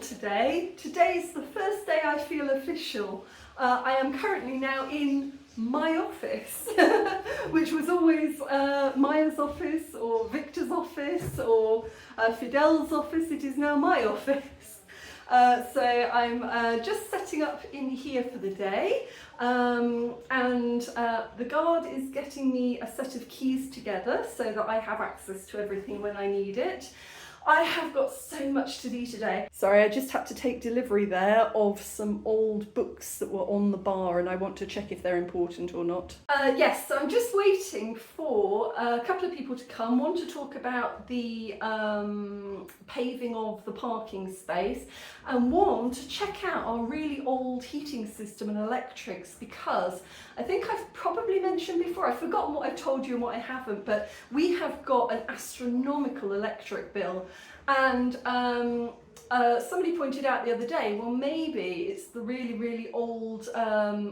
today. Today is the first day I feel official. I am currently now in my office, which was always Maya's office or Victor's office or Fidel's office. It is now my office. So I'm just setting up in here for the day, and the guard is getting me a set of keys together so that I have access to everything when I need it. I have got so much to do today. Sorry, I just had to take delivery there of some old books that were on the bar and I want to check if they're important or not. Yes, so I'm just waiting for a couple of people to come. One to talk about the paving of the parking space, and one to check out our really old heating system and electrics, because I think I've probably mentioned before, I've forgotten what I've told you and what I haven't, but we have got an astronomical electric bill. And somebody pointed out the other day, well, maybe it's the really old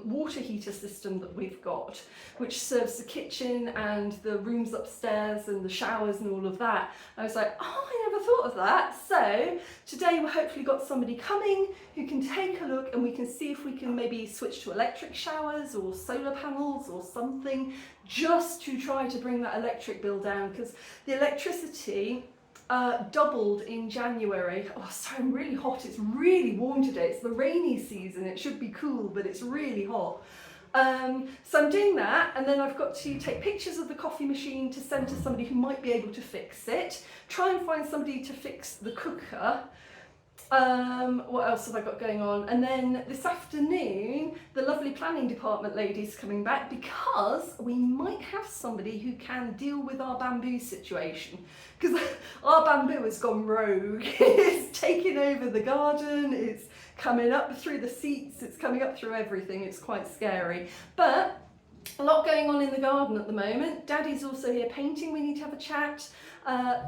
water heater system that we've got, which serves the kitchen and the rooms upstairs and the showers and all of that. I was like, oh, I never thought of that. So today we've hopefully got somebody coming who can take a look, and we can see if we can maybe switch to electric showers or solar panels or something, just to try to bring that electric bill down, because the electricity doubled in January. Oh, so I'm really hot. It's really warm today. It's the rainy season. It should be cool, but it's really hot. So I'm doing that, and then I've got to take pictures of the coffee machine to send to somebody who might be able to fix it. Try and find somebody to fix the cooker. What else have I got going on? And then this afternoon, the lovely planning department lady's coming back, because we might have somebody who can deal with our bamboo situation, because our bamboo has gone rogue. It's taking over the garden, it's coming up through the seats, it's coming up through everything. It's quite scary, but a lot going on in the garden at the moment. Daddy's also here painting. We need to have a chat.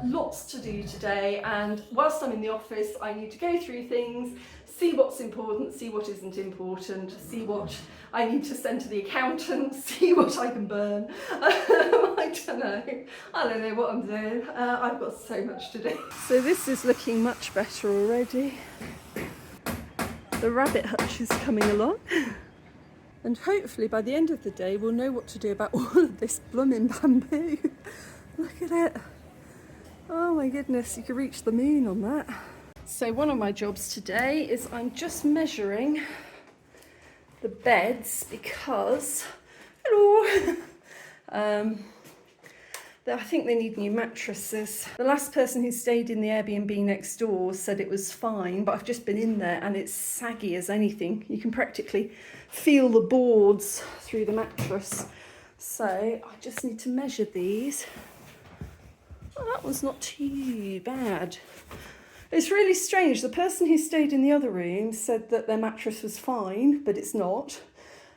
Lots to do today, and whilst I'm in the office I need to go through things, see what's important, see what isn't important, see what I need to send to the accountant, see what I can burn. I don't know what I'm doing. I've got so much to do. So this is looking much better already. The rabbit hutch is coming along. And hopefully by the end of the day we'll know what to do about all of this blooming bamboo. Look at it. Oh my goodness, you could reach the moon on that. So one of my jobs today is I'm just measuring the beds, because, hello, I think they need new mattresses. The last person who stayed in the Airbnb next door said it was fine, but I've just been in there and it's saggy as anything. You can practically feel the boards through the mattress. So I just need to measure these. Oh, that one's not too bad. It's really strange. The person who stayed in the other room said that their mattress was fine, but it's not.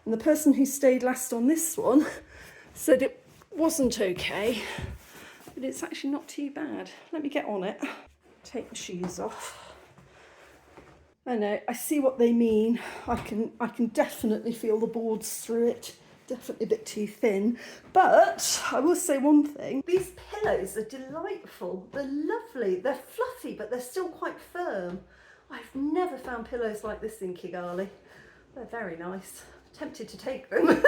And the person who stayed last on this one said it wasn't okay, but it's actually not too bad. Let me get on it. Take the shoes off. I know, I see what they mean. I can definitely feel the boards through it. Definitely a bit too thin, but I will say one thing. These pillows are delightful. They're lovely. They're fluffy, but they're still quite firm. I've never found pillows like this in Kigali. They're very nice. I'm tempted to take them.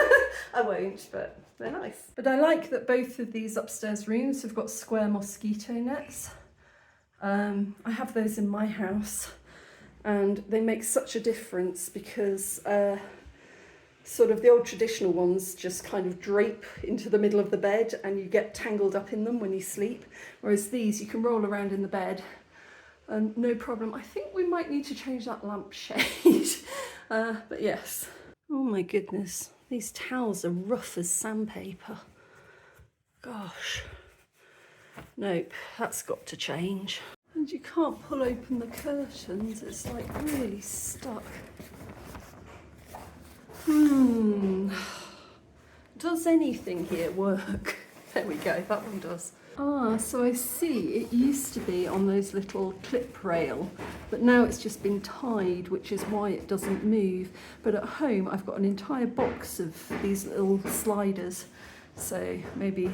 I won't, but they're nice. But I like that both of these upstairs rooms have got square mosquito nets. I have those in my house, and they make such a difference, because sort of the old traditional ones just kind of drape into the middle of the bed and you get tangled up in them when you sleep, whereas these you can roll around in the bed and no problem. I think we might need to change that lampshade. But yes. Oh my goodness, these towels are rough as sandpaper. Gosh. Nope, that's got to change. And you can't pull open the curtains, it's like really stuck. Does anything here work? There we go, that one does. Ah, so I see it used to be on those little clip rail, but now it's just been tied, which is why it doesn't move. But at home I've got an entire box of these little sliders, so maybe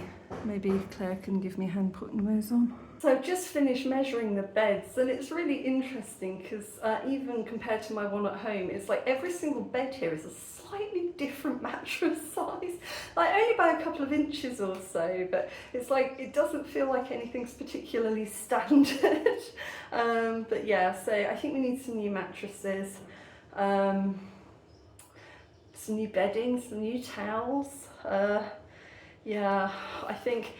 Claire can give me a hand putting those on. So I've just finished measuring the beds, and it's really interesting because even compared to my one at home, it's like every single bed here is a slightly different mattress size, like only by a couple of inches or so, but it's like it doesn't feel like anything's particularly standard. But yeah, so I think we need some new mattresses, some new bedding, some new towels. Yeah, I think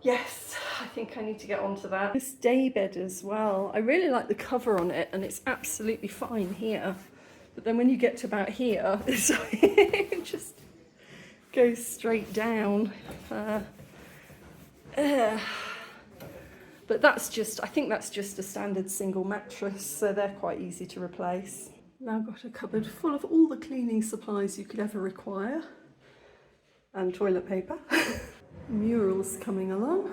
yes, I think I need to get onto that. This day bed as well. I really like the cover on it and it's absolutely fine here. But then when you get to about here, it's it just goes straight down. But that's just, I think that's just a standard single mattress, so they're quite easy to replace. Now I've got a cupboard full of all the cleaning supplies you could ever require. And toilet paper. Murals coming along.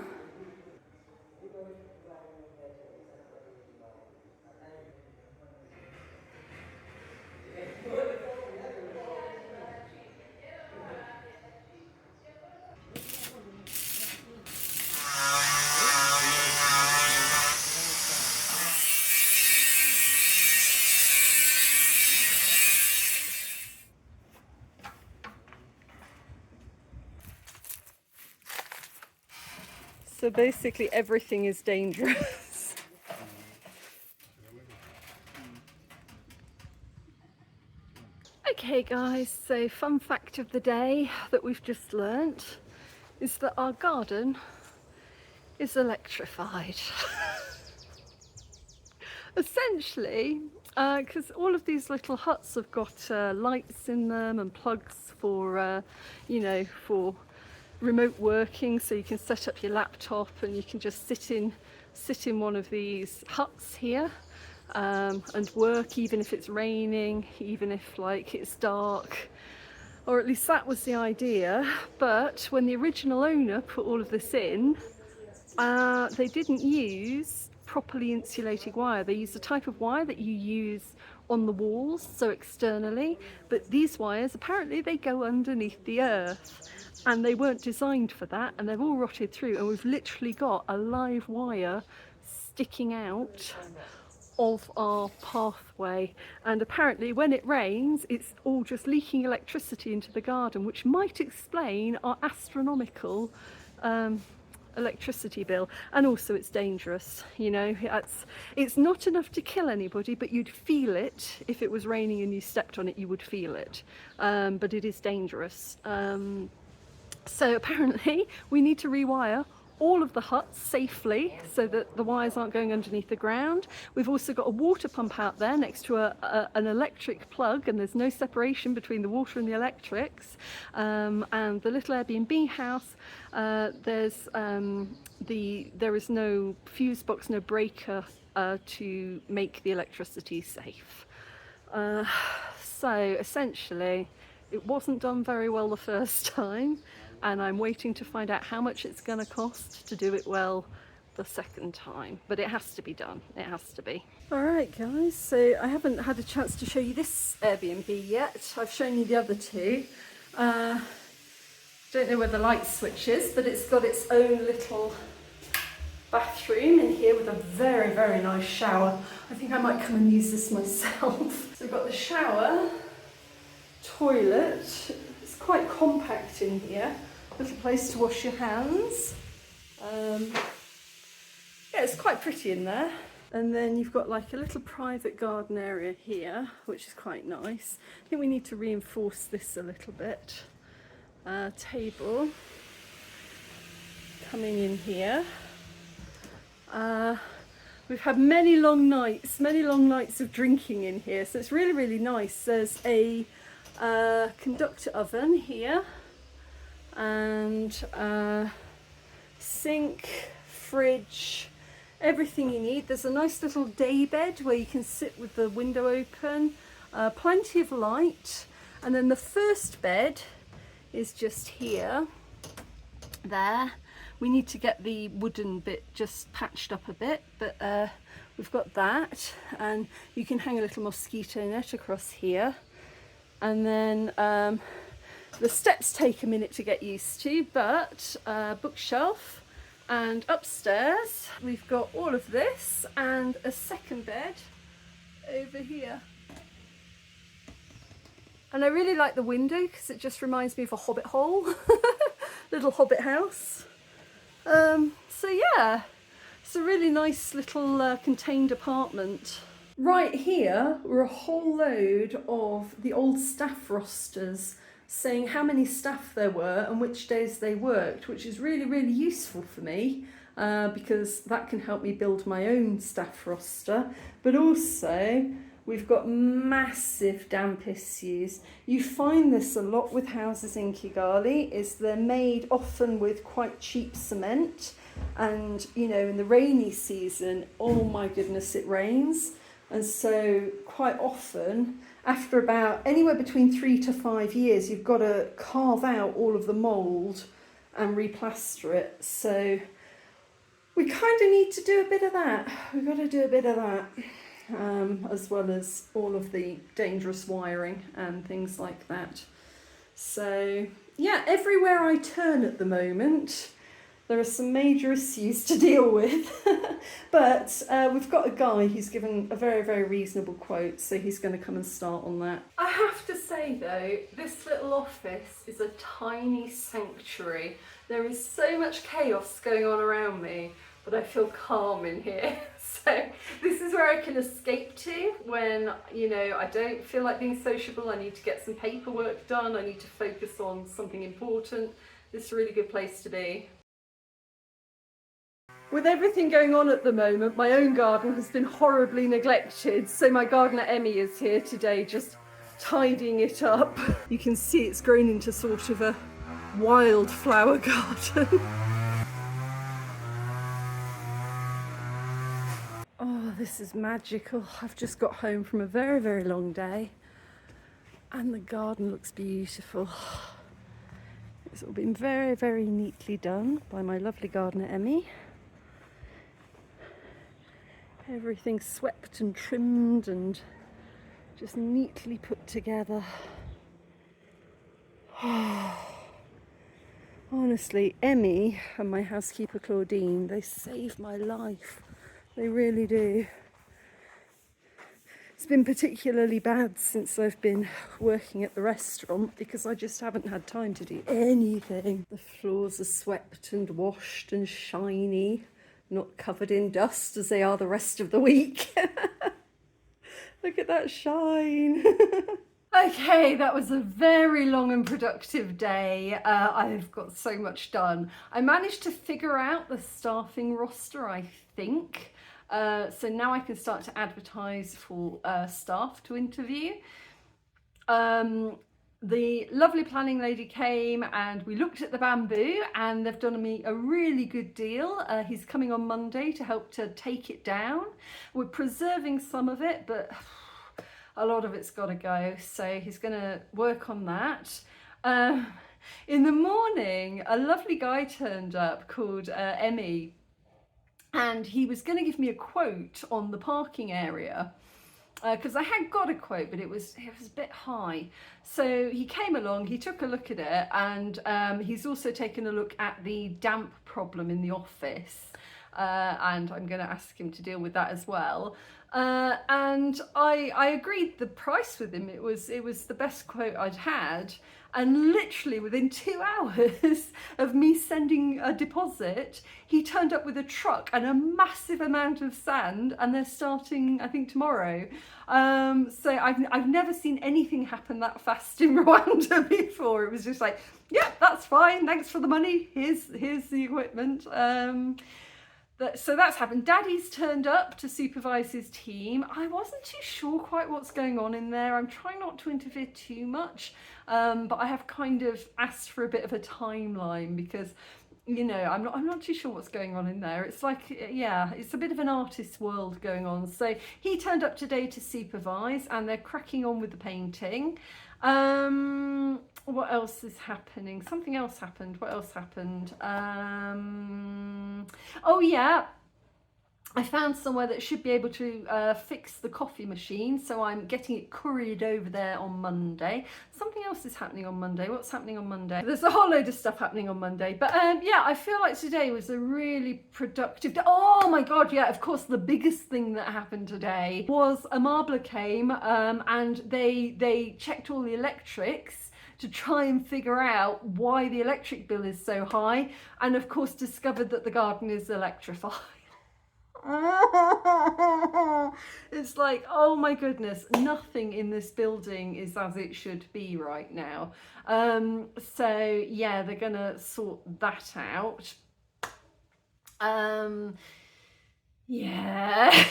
So basically everything is dangerous. Okay guys, so fun fact of the day that we've just learnt is that our garden is electrified. Essentially, because all of these little huts have got lights in them and plugs for, you know, for remote working, so you can set up your laptop and you can just sit in one of these huts here and work, even if it's raining, even if like it's dark, or at least that was the idea. But when the original owner put all of this in, they didn't use properly insulated wire. They used a type of wire that you use on the walls, so externally, but these wires apparently they go underneath the earth, and they weren't designed for that, and they've all rotted through, and we've literally got a live wire sticking out of our pathway. And apparently when it rains, it's all just leaking electricity into the garden, which might explain our astronomical electricity bill. And also it's dangerous, you know, it's not enough to kill anybody, but you'd feel it. If it was raining and you stepped on it, you would feel it, but it is dangerous. So apparently we need to rewire all of the huts safely so that the wires aren't going underneath the ground. We've also got a water pump out there next to an electric plug, and there's no separation between the water and the electrics. And the little Airbnb house, there is no fuse box, no breaker to make the electricity safe. So essentially it wasn't done very well the first time, and I'm waiting to find out how much it's going to cost to do it well the second time. But it has to be done, it has to be. Alright guys, so I haven't had a chance to show you this Airbnb yet. I've shown you the other two. Don't know where the light switch is, but it's got its own little bathroom in here with a very, very nice shower. I think I might come and use this myself. So we've got the shower, toilet. It's quite compact in here. Little place to wash your hands. Yeah, it's quite pretty in there. And then you've got like a little private garden area here, which is quite nice. I think we need to reinforce this a little bit. Table coming in here. We've had many long nights of drinking in here, so it's really, really nice. There's a conductor oven here, and sink, fridge, everything you need. There's a nice little day bed where you can sit with the window open, plenty of light. And then the first bed is just here, there. We need to get the wooden bit just patched up a bit, but we've got that, and you can hang a little mosquito net across here. And then the steps take a minute to get used to, but bookshelf, And upstairs we've got all of this and a second bed over here. And I really like the window because it just reminds me of a hobbit hole, little hobbit house. So yeah, it's a really nice little contained apartment. Right here were a whole load of the old staff rosters saying how many staff there were and which days they worked, which is really, really useful for me because that can help me build my own staff roster. But also, we've got massive damp issues. You find this a lot with houses in Kigali, is they're made often with quite cheap cement. And, you know, in the rainy season, oh my goodness, it rains. And so quite often, after about anywhere between 3 to 5 years, you've got to carve out all of the mould and replaster it. So we kind of need to do a bit of that. We've got to do a bit of that, as well as all of the dangerous wiring and things like that. So yeah, everywhere I turn at the moment, there are some major issues to deal with, but we've got a guy who's given a very, very reasonable quote, so he's going to come and start on that. I have to say though, this little office is a tiny sanctuary. There is so much chaos going on around me, but I feel calm in here. So this is where I can escape to when, you know, I don't feel like being sociable, I need to get some paperwork done, I need to focus on something important. This is a really good place to be. With everything going on at the moment, my own garden has been horribly neglected, so my gardener Emmy is here today just tidying it up. You can see it's grown into sort of a wildflower garden. Oh, this is magical. I've just got home from a very, very long day and the garden looks beautiful. It's all been very, very neatly done by my lovely gardener Emmy. Everything's swept and trimmed and just neatly put together. Honestly, Emmy and my housekeeper Claudine, they save my life. They really do. It's been particularly bad since I've been working at the restaurant because I just haven't had time to do anything. The floors are swept and washed and shiny, not covered in dust as they are the rest of the week. Look at that shine. Okay, that was a very long and productive day. I've got so much done. I managed to figure out the staffing roster, I think. So now I can start to advertise for staff to interview. The lovely planning lady came and we looked at the bamboo and they've done me a really good deal. He's coming on Monday to help to take it down. We're preserving some of it, but a lot of it's got to go. So he's going to work on that. In the morning, a lovely guy turned up called Emmy, and he was going to give me a quote on the parking area. Because I had got a quote, but it was a bit high. So he came along, he took a look at it, and he's also taken a look at the damp problem in the office. And I'm going to ask him to deal with that as well. And I agreed the price with him. It was the best quote I'd had. And literally within 2 hours of me sending a deposit, he turned up with a truck and a massive amount of sand, and they're starting, I think, tomorrow. So I've never seen anything happen that fast in Rwanda before. It was just like, yeah, that's fine. Thanks for the money. Here's the equipment. So that's happened. Daddy's turned up to supervise his team. I wasn't too sure quite what's going on in there. I'm trying not to interfere too much, but I have kind of asked for a bit of a timeline because, you know, I'm not too sure what's going on in there. It's like, yeah, it's a bit of an artist's world going on. So he turned up today to supervise and they're cracking on with the painting. What else is happening? Something else happened. What else happened? Oh yeah, I found somewhere that should be able to fix the coffee machine, so I'm getting it couriered over there on Monday. Something else is happening on Monday. What's happening on Monday? There's a whole load of stuff happening on Monday. But yeah, I feel like today was a really productive day. Oh my God, yeah, of course, the biggest thing that happened today was a marbler came and they checked all the electrics to try and figure out why the electric bill is so high, and of course discovered that the garden is electrified. It's like, oh my goodness, nothing in this building is as it should be right now. So yeah, they're gonna sort that out. Yeah.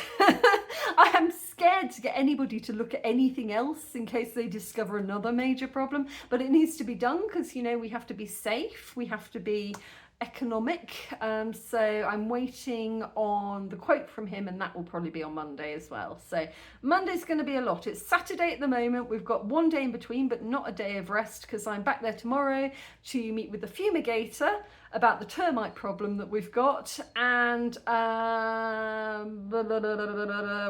I am scared to get anybody to look at anything else in case they discover another major problem, but it needs to be done because, you know, we have to be safe, we have to be economic. So I'm waiting on the quote from him, and that will probably be on Monday as well. So Monday's going to be a lot. It's Saturday at the moment. We've got one day in between, but not a day of rest, because I'm back there tomorrow to meet with the fumigator about the termite problem that we've got, and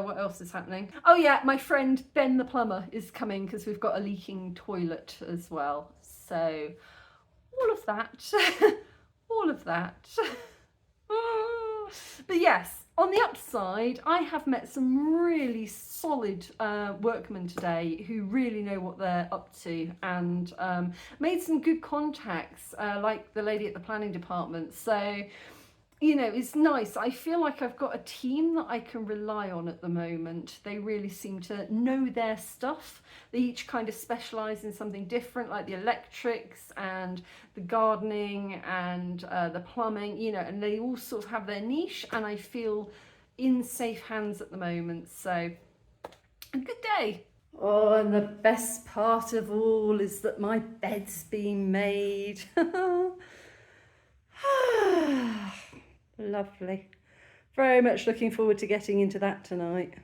what else is happening? Oh yeah, my friend Ben the plumber is coming because we've got a leaking toilet as well. So all of that. All of that. But yes, on the upside, I have met some really solid workmen today who really know what they're up to, and made some good contacts, like the lady at the planning department. So, you know, it's nice. I feel like I've got a team that I can rely on at the moment. They really seem to know their stuff. They each kind of specialise in something different, like the electrics and the gardening and the plumbing, you know, and they all sort of have their niche, and I feel in safe hands at the moment. So, a good day. Oh, and the best part of all is that my bed's been made. Lovely. Very much looking forward to getting into that tonight.